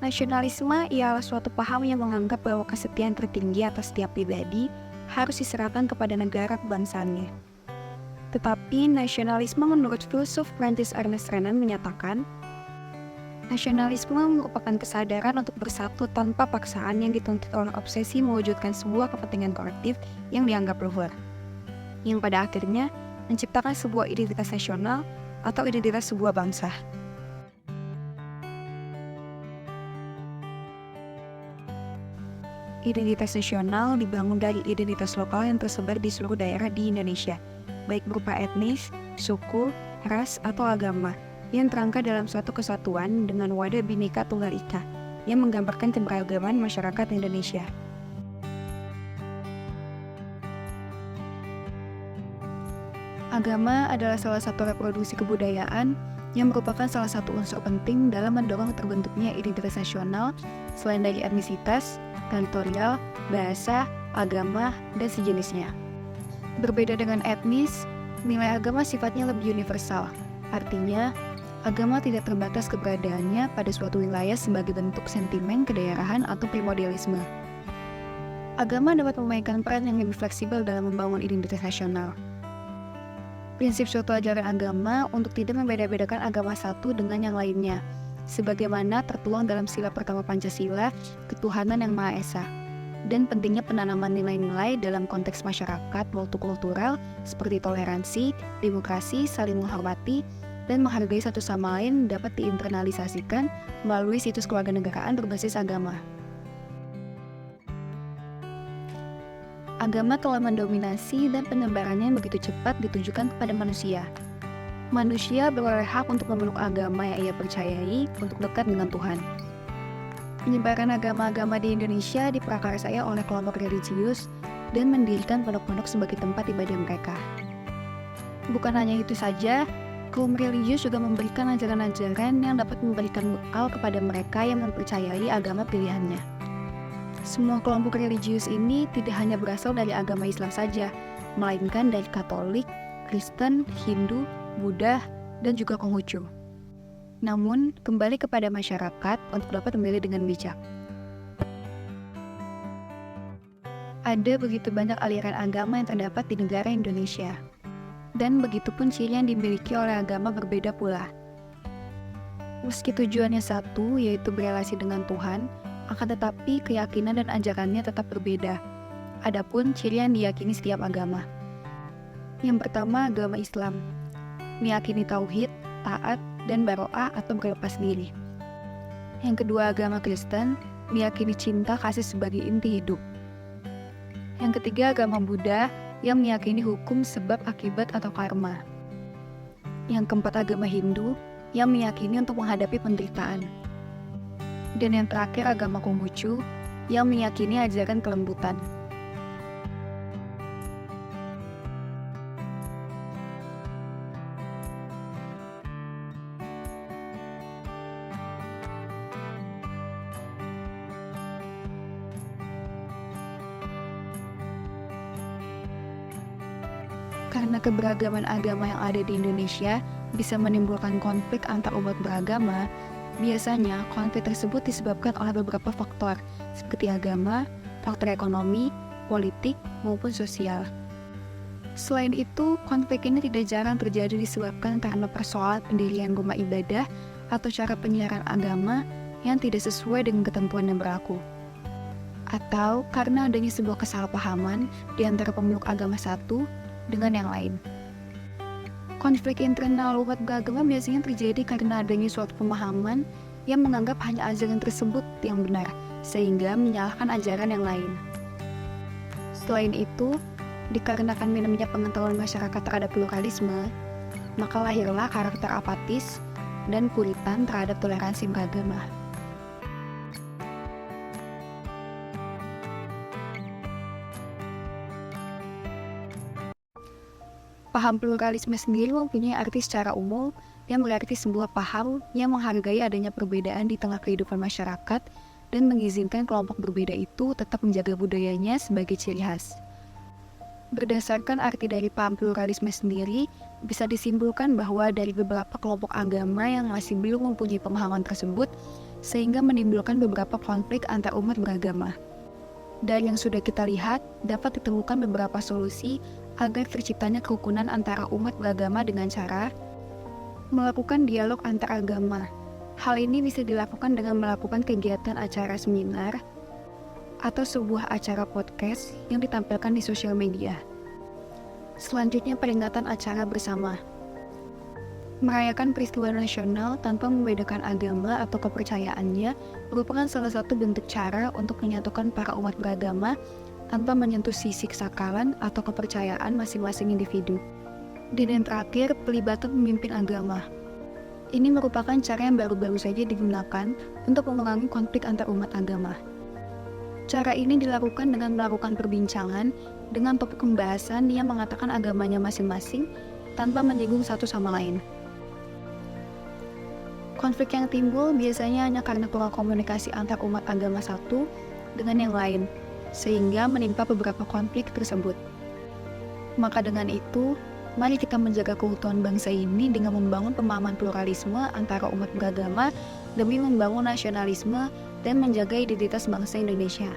Nasionalisme ialah suatu paham yang menganggap bahwa kesetiaan tertinggi atas setiap pribadi harus diserahkan kepada negara kebangsaannya. Tetapi nasionalisme menurut filsuf Prancis Ernest Renan menyatakan, nasionalisme merupakan kesadaran untuk bersatu tanpa paksaan yang dituntut oleh obsesi mewujudkan sebuah kepentingan kolektif yang dianggap luhur, yang pada akhirnya menciptakan sebuah identitas nasional atau identitas sebuah bangsa. Identitas nasional dibangun dari identitas lokal yang tersebar di seluruh daerah di Indonesia, baik berupa etnis, suku, ras, atau agama, yang terangkat dalam suatu kesatuan dengan wadah Bhinneka Tunggal Ika, yang menggambarkan keberagaman masyarakat Indonesia. Agama adalah salah satu reproduksi kebudayaan yang merupakan salah satu unsur penting dalam mendorong terbentuknya identitas nasional selain dari etnisitas, teritorial, bahasa, agama, dan sejenisnya. Berbeda dengan etnis, nilai agama sifatnya lebih universal. Artinya, agama tidak terbatas keberadaannya pada suatu wilayah sebagai bentuk sentimen kedaerahan atau primordialisme. Agama dapat memainkan peran yang lebih fleksibel dalam membangun identitas nasional. Prinsip suatu ajaran agama untuk tidak membeda-bedakan agama satu dengan yang lainnya, sebagaimana tertuang dalam sila pertama Pancasila, ketuhanan yang Maha Esa, dan pentingnya penanaman nilai-nilai dalam konteks masyarakat multikultural seperti toleransi, demokrasi, saling menghormati, dan menghargai satu sama lain dapat diinternalisasikan melalui situs kewarganegaraan berbasis agama. Agama telah mendominasi dan penyebarannya yang begitu cepat ditujukan kepada manusia. Manusia beroleh hak untuk memeluk agama yang ia percayai untuk dekat dengan Tuhan. Penyebaran agama-agama di Indonesia diprakarsai oleh kelompok religius dan mendirikan pondok-pondok sebagai tempat ibadah mereka. Bukan hanya itu saja, kaum religius juga memberikan ajaran-ajaran yang dapat memberikan bekal kepada mereka yang mempercayai agama pilihannya. Semua kelompok religius ini tidak hanya berasal dari agama Islam saja, melainkan dari Katolik, Kristen, Hindu, Buddha, dan juga Konghucu. Namun, kembali kepada masyarakat untuk dapat memilih dengan bijak. Ada begitu banyak aliran agama yang terdapat di negara Indonesia, dan begitupun ciri yang dimiliki oleh agama berbeda pula. Meski tujuannya satu, yaitu berelasi dengan Tuhan, akan tetapi keyakinan dan ajarannya tetap berbeda. Adapun ciri yang diyakini setiap agama. Yang pertama, agama Islam meyakini tauhid, taat, dan baro'ah atau berlepas diri. Yang kedua, agama Kristen meyakini cinta kasih sebagai inti hidup. Yang ketiga, agama Buddha yang meyakini hukum sebab akibat atau karma. Yang keempat, agama Hindu yang meyakini untuk menghadapi penderitaan. Dan yang terakhir, agama Konghucu yang meyakini ajaran kelembutan. Karena keberagaman agama yang ada di Indonesia bisa menimbulkan konflik antar umat beragama, biasanya konflik tersebut disebabkan oleh beberapa faktor, seperti agama, faktor ekonomi, politik, maupun sosial. Selain itu, konflik ini tidak jarang terjadi disebabkan karena persoalan pendirian rumah ibadah atau cara penyiaran agama yang tidak sesuai dengan ketentuan yang berlaku. Atau karena adanya sebuah kesalahpahaman di antara pemeluk agama satu dengan yang lain. Konflik internal umat beragama biasanya terjadi karena adanya suatu pemahaman yang menganggap hanya ajaran tersebut yang benar, sehingga menyalahkan ajaran yang lain. Selain itu, dikarenakan minimnya pengetahuan masyarakat terhadap pluralisme, maka lahirlah karakter apatis dan puritan terhadap toleransi beragama. Paham pluralisme sendiri mempunyai arti secara umum yang berarti sebuah paham yang menghargai adanya perbedaan di tengah kehidupan masyarakat dan mengizinkan kelompok berbeda itu tetap menjaga budayanya sebagai ciri khas. Berdasarkan arti dari paham pluralisme sendiri, bisa disimpulkan bahwa dari beberapa kelompok agama yang masih belum mempunyai pemahaman tersebut, sehingga menimbulkan beberapa konflik antar umat beragama. Dari yang sudah kita lihat, dapat ditemukan beberapa solusi agar terciptanya kerukunan antara umat beragama dengan cara melakukan dialog antar agama. Hal ini bisa dilakukan dengan melakukan kegiatan acara seminar atau sebuah acara podcast yang ditampilkan di sosial media. Selanjutnya, peringatan acara bersama. Merayakan peristiwa nasional tanpa membedakan agama atau kepercayaannya merupakan salah satu bentuk cara untuk menyatukan para umat beragama tanpa menyentuh sisi kesakalan atau kepercayaan masing-masing individu. Dan yang terakhir, pelibatan pemimpin agama. Ini merupakan cara yang baru-baru saja digunakan untuk mengurangi konflik antar umat agama. Cara ini dilakukan dengan melakukan perbincangan dengan topik pembahasan yang mengatakan agamanya masing-masing tanpa menyinggung satu sama lain. Konflik yang timbul biasanya hanya karena kurang komunikasi antar umat agama satu dengan yang lain, sehingga menimpa beberapa konflik tersebut. Maka dengan itu, mari kita menjaga keutuhan bangsa ini dengan membangun pemahaman pluralisme antara umat beragama demi membangun nasionalisme dan menjaga identitas bangsa Indonesia.